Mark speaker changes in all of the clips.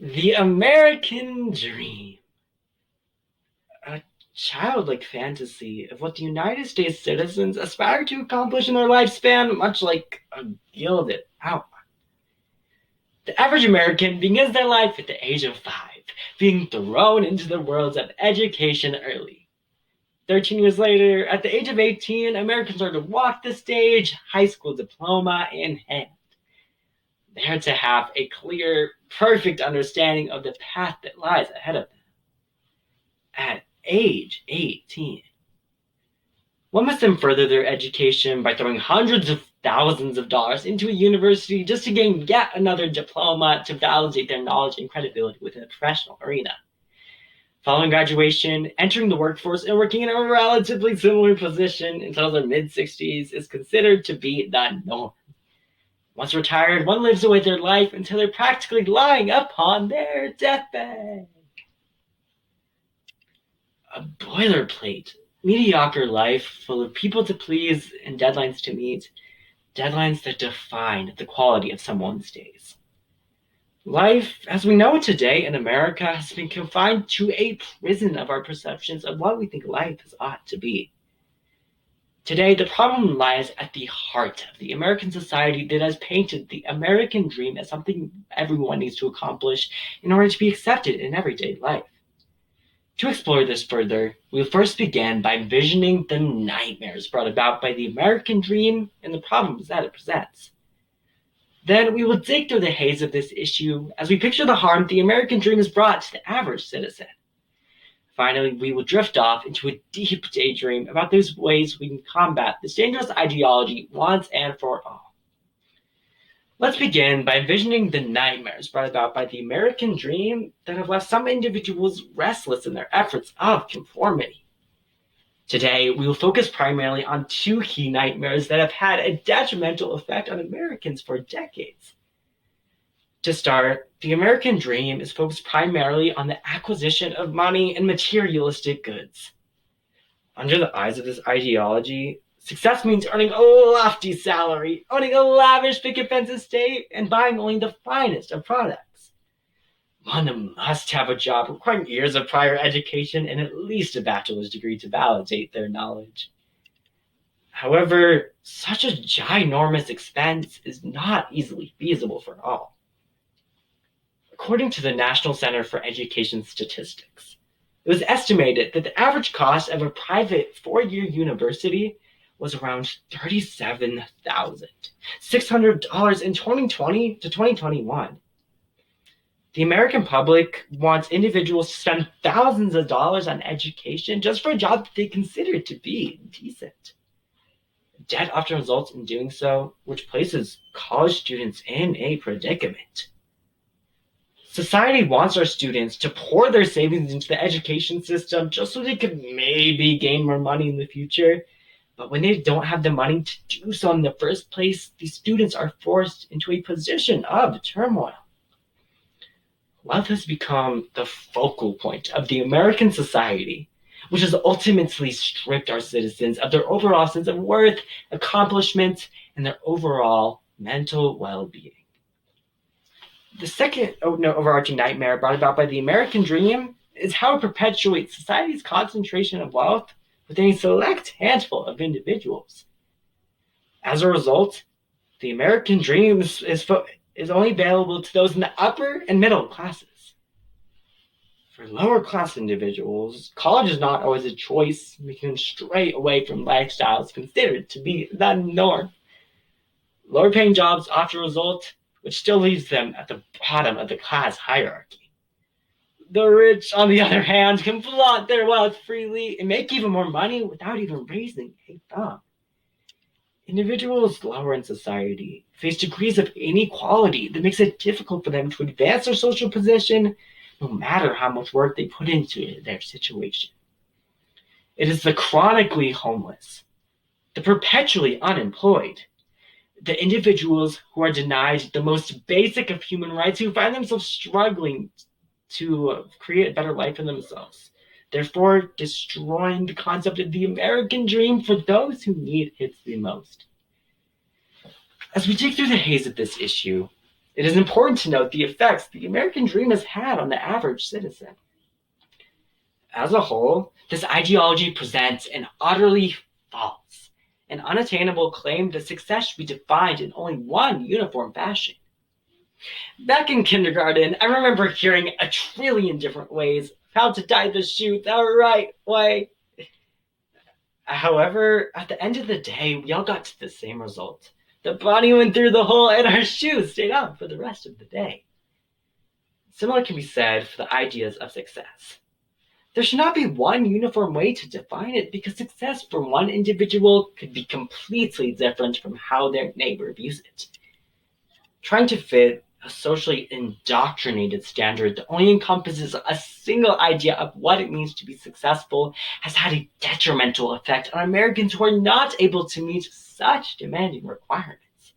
Speaker 1: The American Dream. A childlike fantasy of what the United States citizens aspire to accomplish in their lifespan, much like a gilded outline. The average American begins their life at the age of 5, being thrown into the worlds of education early. 13 years later, at the age of 18, Americans are to walk the stage, high school diploma in hand. They're to have a clear, perfect understanding of the path that lies ahead of them. At age 18, one must then further their education by throwing hundreds of thousands of dollars into a university just to gain yet another diploma to validate their knowledge and credibility within the professional arena. Following graduation, entering the workforce and working in a relatively similar position until their mid-60s is considered to be the norm. Once retired, one lives away their life until they're practically lying upon their deathbed. A boilerplate, mediocre life full of people to please and deadlines to meet, deadlines that define the quality of someone's days. Life, as we know it today in America, has been confined to a prison of our perceptions of what we think life ought to be. Today, the problem lies at the heart of the American society that has painted the American dream as something everyone needs to accomplish in order to be accepted in everyday life. To explore this further, we'll first begin by envisioning the nightmares brought about by the American dream and the problems that it presents. Then we will dig through the haze of this issue as we picture the harm the American dream has brought to the average citizen. Finally, we will drift off into a deep daydream about those ways we can combat this dangerous ideology once and for all. Let's begin by envisioning the nightmares brought about by the American dream that have left some individuals restless in their efforts of conformity. Today, we will focus primarily on two key nightmares that have had a detrimental effect on Americans for decades. To start, the American dream is focused primarily on the acquisition of money and materialistic goods. Under the eyes of this ideology, success means earning a lofty salary, owning a lavish picket fence estate, and buying only the finest of products. One must have a job requiring years of prior education and at least a bachelor's degree to validate their knowledge. However, such a ginormous expense is not easily feasible for all. According to the National Center for Education Statistics, it was estimated that the average cost of a private four-year university was around $37,600 in 2020 to 2021. The American public wants individuals to spend thousands of dollars on education just for a job that they consider to be decent. Debt often results in doing so, which places college students in a predicament. Society wants our students to pour their savings into the education system just so they could maybe gain more money in the future. But when they don't have the money to do so in the first place, these students are forced into a position of turmoil. Wealth has become the focal point of the American society, which has ultimately stripped our citizens of their overall sense of worth, accomplishment, and their overall mental well-being. The second overarching nightmare brought about by the American dream is how it perpetuates society's concentration of wealth within a select handful of individuals. As a result, the American dream is only available to those in the upper and middle classes. For lower class individuals, college is not always a choice, making them stray away from lifestyles considered to be the norm. Lower paying jobs often result, which still leaves them at the bottom of the class hierarchy. The rich, on the other hand, can flaunt their wealth freely and make even more money without even raising a thumb. Individuals lower in society face degrees of inequality that makes it difficult for them to advance their social position, no matter how much work they put into their situation. It is the chronically homeless, the perpetually unemployed, the individuals who are denied the most basic of human rights, who find themselves struggling to create a better life for themselves, therefore destroying the concept of the American dream for those who need it the most. As we dig through the haze of this issue, It is important to note the effects the American dream has had on the average citizen. As a whole, this ideology presents an utterly false and unattainable claim that success should be defined in only one uniform fashion. Back in kindergarten, I remember hearing a trillion different ways how to tie the shoe the right way. However, at the end of the day, we all got to the same result. The bunny went through the hole and our shoes stayed on for the rest of the day. Similar can be said for the ideas of success. There should not be one uniform way to define it because success for one individual could be completely different from how their neighbor views it. Trying to fit a socially indoctrinated standard that only encompasses a single idea of what it means to be successful has had a detrimental effect on Americans who are not able to meet such demanding requirements.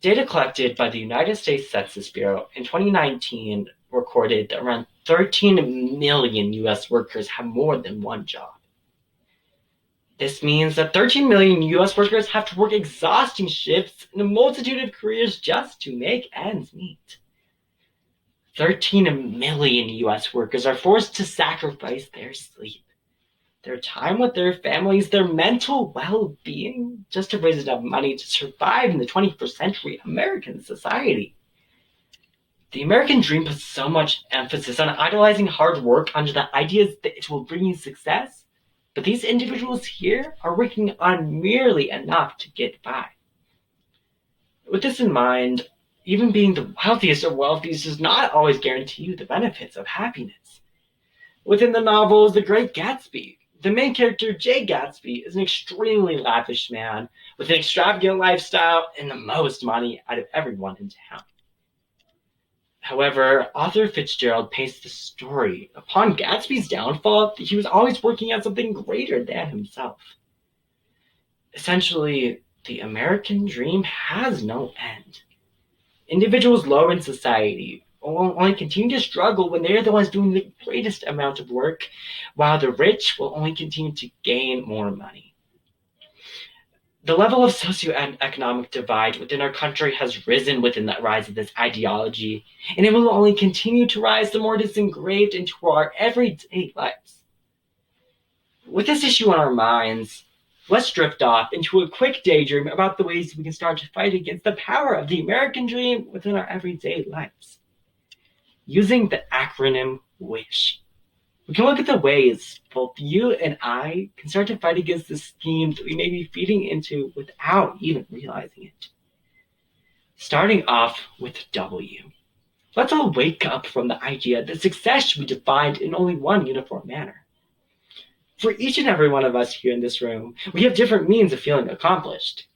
Speaker 1: Data collected by the United States Census Bureau in 2019 recorded that around 13 million US workers have more than one job. This means that 13 million US workers have to work exhausting shifts in a multitude of careers just to make ends meet. 13 million US workers are forced to sacrifice their sleep, their time with their families, their mental well-being, just to raise enough money to survive in the 21st century American society. The American dream puts so much emphasis on idolizing hard work under the ideas that it will bring you success. But these individuals here are working on merely enough to get by. With this in mind, even being the wealthiest of wealthies does not always guarantee you the benefits of happiness. Within the novels The Great Gatsby, the main character, Jay Gatsby, is an extremely lavish man with an extravagant lifestyle and the most money out of everyone in town. However, author Fitzgerald paints the story upon Gatsby's downfall that he was always working on something greater than himself. Essentially, the American dream has no end. Individuals lower in society will only continue to struggle when they are the ones doing the greatest amount of work, while the rich will only continue to gain more money. The level of socioeconomic divide within our country has risen within the rise of this ideology, and it will only continue to rise the more it is engraved into our everyday lives. With this issue on our minds, let's drift off into a quick daydream about the ways we can start to fight against the power of the American dream within our everyday lives. Using the acronym WISH, we can look at the ways both you and I can start to fight against the scheme that we may be feeding into without even realizing it. Starting off with W. Let's all wake up from the idea that success should be defined in only one uniform manner. For each and every one of us here in this room, we have different means of feeling accomplished.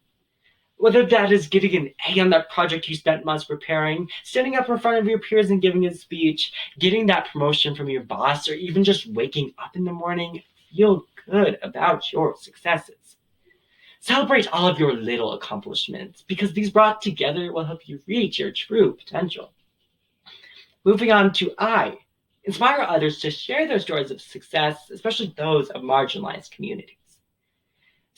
Speaker 1: Whether that is getting an A on that project you spent months preparing, standing up in front of your peers and giving a speech, getting that promotion from your boss, or even just waking up in the morning, feel good about your successes. Celebrate all of your little accomplishments, because these brought together will help you reach your true potential. Moving on to I. Inspire others to share their stories of success, especially those of marginalized communities.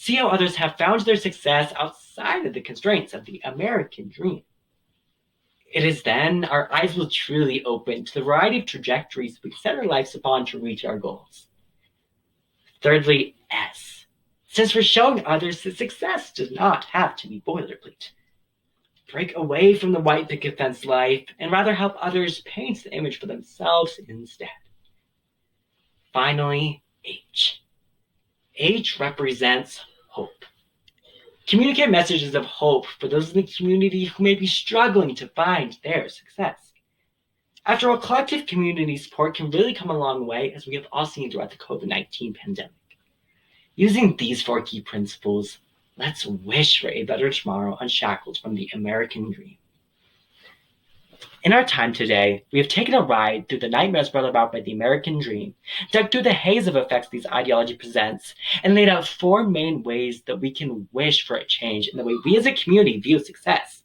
Speaker 1: See how others have found their success outside of the constraints of the American dream. It is then our eyes will truly open to the variety of trajectories we set our lives upon to reach our goals. Thirdly, S. Since we're showing others that success does not have to be boilerplate. Break away from the white picket fence life and rather help others paint the image for themselves instead. Finally, H. H represents hope. Communicate messages of hope for those in the community who may be struggling to find their success. After all, collective community support can really come a long way, as we have all seen throughout the COVID-19 pandemic. Using these 4 key principles, let's wish for a better tomorrow unshackled from the American dream. In our time today, we have taken a ride through the nightmares brought about by the American dream, dug through the haze of effects these ideology presents, and laid out 4 main ways that we can wish for a change in the way we as a community view success.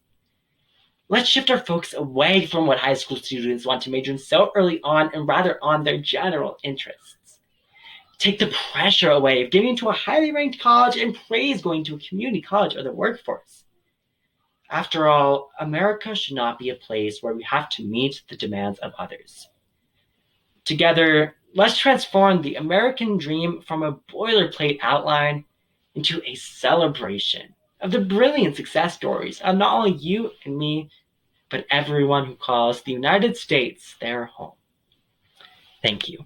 Speaker 1: Let's shift our focus away from what high school students want to major in so early on and rather on their general interests. Take the pressure away of getting into a highly ranked college and praise going to a community college or the workforce. After all, America should not be a place where we have to meet the demands of others. Together, let's transform the American dream from a boilerplate outline into a celebration of the brilliant success stories of not only you and me, but everyone who calls the United States their home. Thank you.